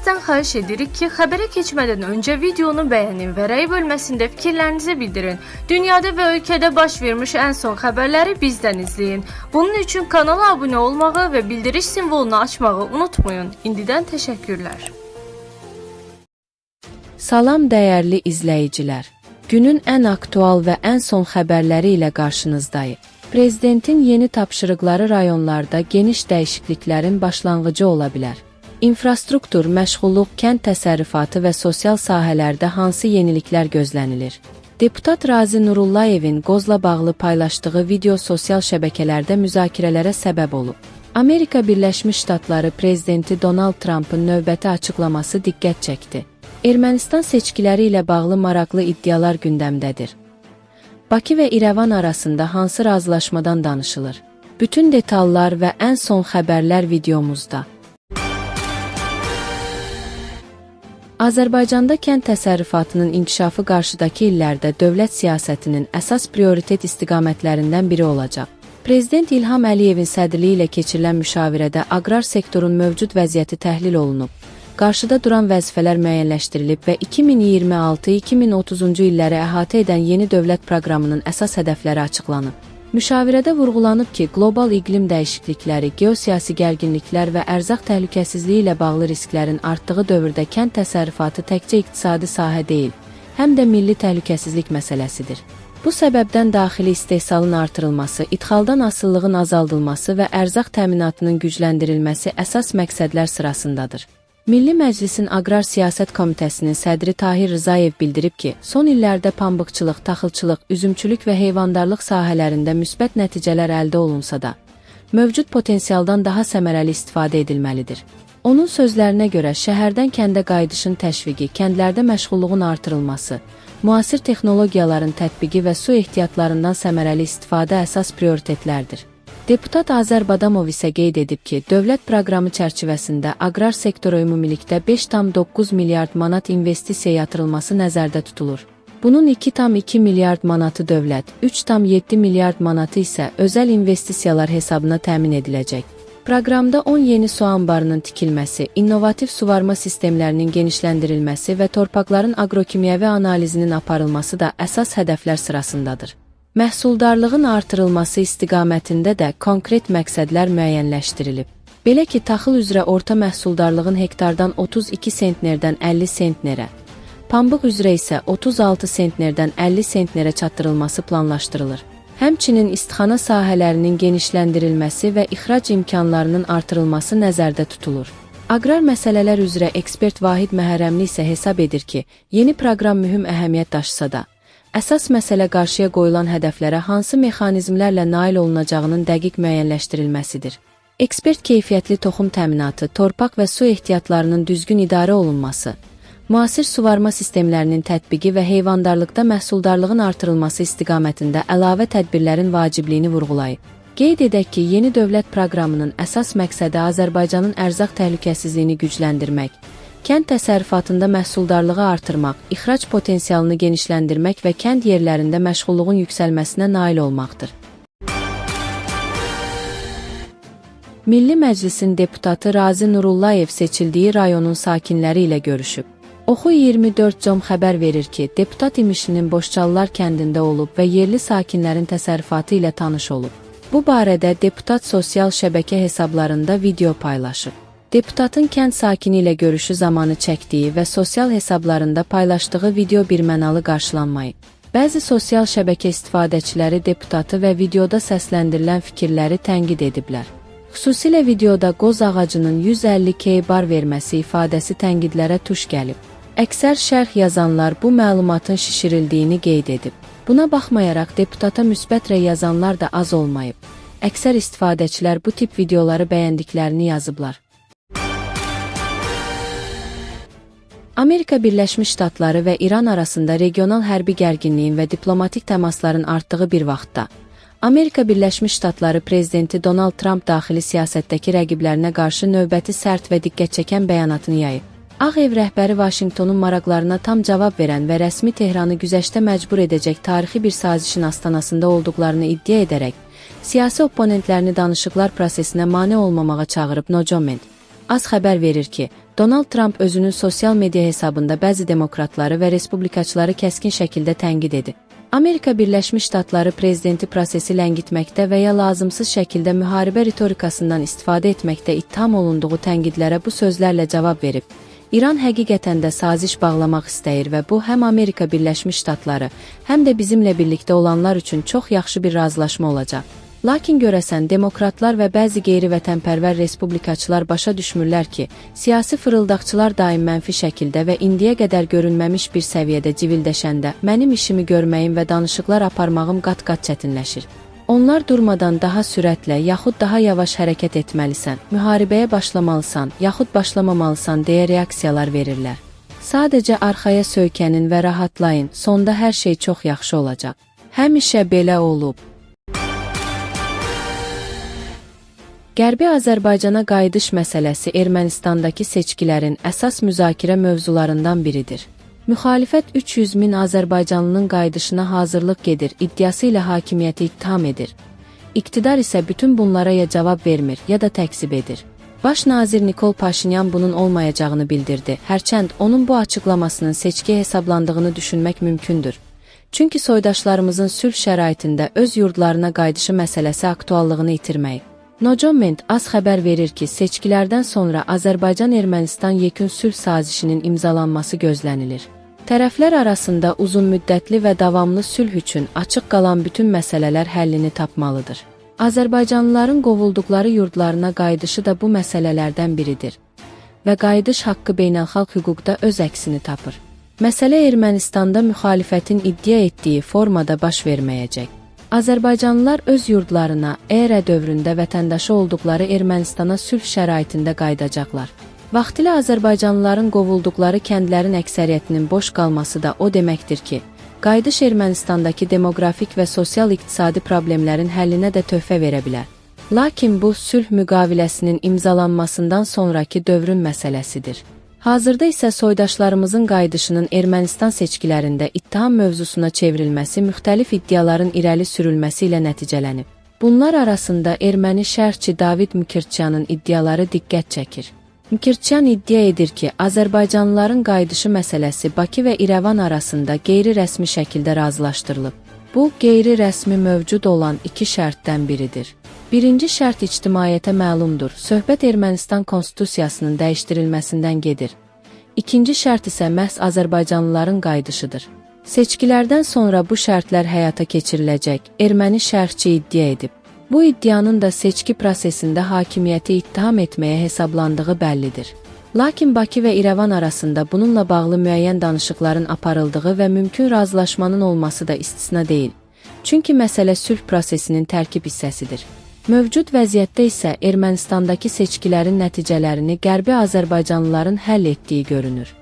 Sizdən xahiş edirik ki, xəbərə keçmədən öncə videonu bəyənin və rəy bölməsində fikirlərinizi bildirin. Dünyada və ölkədə baş vermiş ən son xəbərləri bizdən izləyin. Bunun üçün kanala abunə olmağı və bildiriş simvolunu açmağı unutmayın. İndidən təşəkkürlər. Salam dəyərli izləyicilər. Günün ən aktual və ən son xəbərləri ilə qarşınızdayıq. Prezidentin yeni tapşırıqları rayonlarda geniş dəyişikliklərin başlanğıcı ola bilər. İnfrastruktur, məşğulluq, kənd təsərrüfatı və sosial sahələrdə hansı yeniliklər gözlənilir? Deputat Razi Nurullayevin Qozla bağlı paylaşdığı video sosial şəbəkələrdə müzakirələrə səbəb olub. Amerika Birləşmiş Ştatları Prezidenti Donald Trump'ın növbəti açıqlaması diqqət çəkdi. Ermənistan seçkiləri ilə bağlı maraqlı iddialar gündəmdədir. Bakı və İrəvan arasında hansı razılaşmadan danışılır? Bütün detallar və ən son xəbərlər videomuzda. Azərbaycanda kənd təsərrüfatının inkişafı qarşıdakı illərdə dövlət siyasətinin əsas prioritet istiqamətlərindən biri olacaq. Prezident İlham Əliyevin sədrliyi ilə keçirilən müşavirədə aqrar sektorun mövcud vəziyyəti təhlil olunub, qarşıda duran vəzifələr müəyyənləşdirilib və 2026-2030-cu illəri əhatə edən yeni dövlət proqramının əsas hədəfləri açıqlanıb. Müşavirədə vurğulanıb ki, qlobal iqlim dəyişiklikləri, geosiyasi gərginliklər və ərzaq təhlükəsizliyi ilə bağlı risklərin artdığı dövrdə kənd təsərrüfatı təkcə iqtisadi sahə deyil, həm də milli təhlükəsizlik məsələsidir. Bu səbəbdən daxili istehsalın artırılması, idxaldan asılılığın azaldılması və ərzaq təminatının gücləndirilməsi əsas məqsədlər sırasındadır. Milli Məclisin Aqrar Siyasət Komitəsinin sədri Tahir Rzayev bildirib ki, son illərdə pambıqçılıq, taxılçılıq, üzümçülük və heyvandarlıq sahələrində müsbət nəticələr əldə olunsa da, mövcud potensialdan daha səmərəli istifadə edilməlidir. Onun sözlərinə görə şəhərdən kəndə qayıdışın təşviqi, kəndlərdə məşğulluğun artırılması, müasir texnologiyaların tətbiqi və su ehtiyatlarından səmərəli istifadə əsas prioritetlərdir. Deputat Azər Badamov isə qeyd edib ki, dövlət proqramı çərçivəsində aqrar sektora ümumilikdə 5,9 milyard manat investisiya yatırılması nəzərdə tutulur. Bunun 2,2 milyard manatı dövlət, 3,7 milyard manatı isə özəl investisiyalar hesabına təmin ediləcək. Proqramda 10 yeni su anbarının tikilməsi, innovativ suvarma sistemlərinin genişləndirilməsi və torpaqların aqrokimyəvi analizinin aparılması da əsas hədəflər sırasındadır. Məhsuldarlığın artırılması istiqamətində də konkret məqsədlər müəyyənləşdirilib. Belə ki, taxıl üzrə orta məhsuldarlığın hektardan 32 sentnerdən 50 sentnerə, pambıq üzrə isə 36 sentnerdən 50 sentnerə çatdırılması planlaşdırılır. Həmçinin istixana sahələrinin genişləndirilməsi və ixrac imkanlarının artırılması nəzərdə tutulur. Aqrar məsələlər üzrə ekspert Vahid Məhərrəmli isə hesab edir ki, yeni proqram mühüm əhəmiyyət daşısa da, əsas məsələ qarşıya qoyulan hədəflərə hansı mexanizmlərlə nail olunacağının dəqiq müəyyənləşdirilməsidir. Ekspert keyfiyyətli toxum təminatı, torpaq və su ehtiyatlarının düzgün idarə olunması, müasir suvarma sistemlərinin tətbiqi və heyvandarlıqda məhsuldarlığın artırılması istiqamətində əlavə tədbirlərin vacibliyini vurğulayıb. Qeyd edək ki, yeni dövlət proqramının əsas məqsədi Azərbaycanın ərzaq təhlükəsizliyini gücləndirmək, kənd təsərrüfatında məhsuldarlığı artırmaq, ixrac potensialını genişləndirmək və kənd yerlərində məşğulluğun yüksəlməsinə nail olmaqdır. Milli Məclisin deputatı Razi Nurullayev seçildiyi rayonun sakinləri ilə görüşüb. Oxu 24com xəbər verir ki, deputat İmişlinin Boşçalılar kəndində olub və yerli sakinlərin təsərrüfatı ilə tanış olub. Bu barədə deputat sosial şəbəkə hesablarında video paylaşıb. Deputatın kənd sakini ilə görüşü zamanı çəkdiyi və sosial hesablarında paylaşdığı video birmənalı qarşılanmayıb. Bəzi sosial şəbəkə istifadəçiləri deputatı və videoda səsləndirilən fikirləri tənqid ediblər. Xüsusilə videoda qoz ağacının 150 key bar verməsi ifadəsi tənqidlərə tuş gəlib. Əksər şərh yazanlar bu məlumatın şişirildiyini qeyd edib. Buna baxmayaraq deputata müsbət rəy yazanlar da az olmayıb. Əksər istifadəçilər bu tip videoları bəyəndiklərini yazıblar. Amerika Birləşmiş Ştatları və İran arasında regional hərbi gərginliyin və diplomatik təmasların artdığı bir vaxtda, Amerika Birləşmiş Ştatları Prezidenti Donald Trump daxili siyasətdəki rəqiblərinə qarşı növbəti sərt və diqqət çəkən bəyanatını yayıb. Ağ Ev rəhbəri Vaşinqtonun maraqlarına tam cavab verən və rəsmi Tehranı güzəştə məcbur edəcək tarixi bir sazişin astanasında olduqlarını iddia edərək, siyasi opponentlərini danışıqlar prosesinə mane olmamağa çağırıb. No comment. Az xəbər verir ki, Donald Trump özünün sosial media hesabında bəzi demokratları və respublikaçıları kəskin şəkildə tənqid edib. Amerika Birləşmiş Ştatları prezidenti prosesi ləngitməkdə və ya lazımsız şəkildə müharibə ritorikasından istifadə etməkdə ittiham olunduğu tənqidlərə bu sözlərlə cavab verib. İran həqiqətən də saziş bağlamaq istəyir və bu həm Amerika Birləşmiş Ştatları, həm də bizimlə birlikdə olanlar üçün çox yaxşı bir razılaşma olacaq. Lakin görəsən, demokratlar və bəzi qeyri-vətənpərvər respublikaçılar başa düşmürlər ki, siyasi fırıldaqçılar daim mənfi şəkildə və indiyə qədər görünməmiş bir səviyyədə civildəşəndə mənim işimi görməyim və danışıqlar aparmağım qat-qat çətinləşir. Onlar durmadan daha sürətlə, yaxud daha yavaş hərəkət etməlisən, müharibəyə başlamalısan, yaxud başlamamalısan deyə reaksiyalar verirlər. Sadəcə arxaya söykənin və rahatlayın, sonda hər şey çox yaxşı olacaq. Həmişə belə olub. Qərbi Azərbaycana qayıdış məsələsi Ermənistandakı seçkilərin əsas müzakirə mövzularından biridir. Müxalifət 300 min Azərbaycanlının qayıdışına hazırlıq gedir, iddiası ilə hakimiyyəti ittiham edir. İqtidar isə bütün bunlara ya cavab vermir, ya da təksib edir. Baş nazir Nikol Paşinyan bunun olmayacağını bildirdi, hərçənd onun bu açıqlamasının seçki hesablandığını düşünmək mümkündür. Çünki soydaşlarımızın sülh şəraitində öz yurdlarına qayıdışı məsələsi aktuallığını itirməyib. Nocoment az xəbər verir ki, seçkilərdən sonra Azərbaycan-Ermənistan yekun sülh sazişinin imzalanması gözlənilir. Tərəflər arasında uzunmüddətli və davamlı sülh üçün açıq qalan bütün məsələlər həllini tapmalıdır. Azərbaycanlıların qovulduqları yurdlarına qayıdışı da bu məsələlərdən biridir və qayıdış haqqı beynəlxalq hüquqda öz əksini tapır. Məsələ Ermənistanda müxalifətin iddia etdiyi formada baş verməyəcək. Azərbaycanlılar öz yurdlarına era dövründə vətəndaşı olduqları Ermənistana sülh şəraitində qayıdacaqlar. Vaxtilə Azərbaycanlıların qovulduqları kəndlərin əksəriyyətinin boş qalması da o deməkdir ki, qayıdış Ermənistandakı demoqrafik və sosial-iqtisadi problemlərin həllinə də töhfə verə bilər. Lakin bu, sülh müqaviləsinin imzalanmasından sonraki dövrün məsələsidir. Hazırda isə soydaşlarımızın qayıdışının Ermənistan seçkilərində ittiham mövzusuna çevrilməsi müxtəlif iddiaların irəli sürülməsi ilə nəticələnib. Bunlar arasında erməni şərhçi David Mükirtçyanın iddiaları diqqət çəkir. Mükirtçyan iddia edir ki, Azərbaycanlıların qayıdışı məsələsi Bakı və İrəvan arasında qeyri-rəsmi şəkildə razılaşdırılıb. Bu, qeyri-rəsmi mövcud olan iki şərtdən biridir. Birinci şərt ictimaiyyətə məlumdur, söhbət Ermənistan konstitusiyasının dəyişdirilməsindən gedir. İkinci şərt isə məhz Azərbaycanlıların qayıdışıdır. Seçkilərdən sonra bu şərtlər həyata keçiriləcək, erməni şərhçi iddia edib. Bu iddianın da seçki prosesində hakimiyyəti ittiham etməyə hesablandığı bəllidir. Lakin Bakı və İrəvan arasında bununla bağlı müəyyən danışıqların aparıldığı və mümkün razılaşmanın olması da istisna deyil. Çünki məsələ sülh prosesinin tərkib hissəsidir. Mövcud vəziyyətdə isə Ermənistandakı seçkilərin nəticələrini Qərbi Azərbaycanlıların həll etdiyi görünür.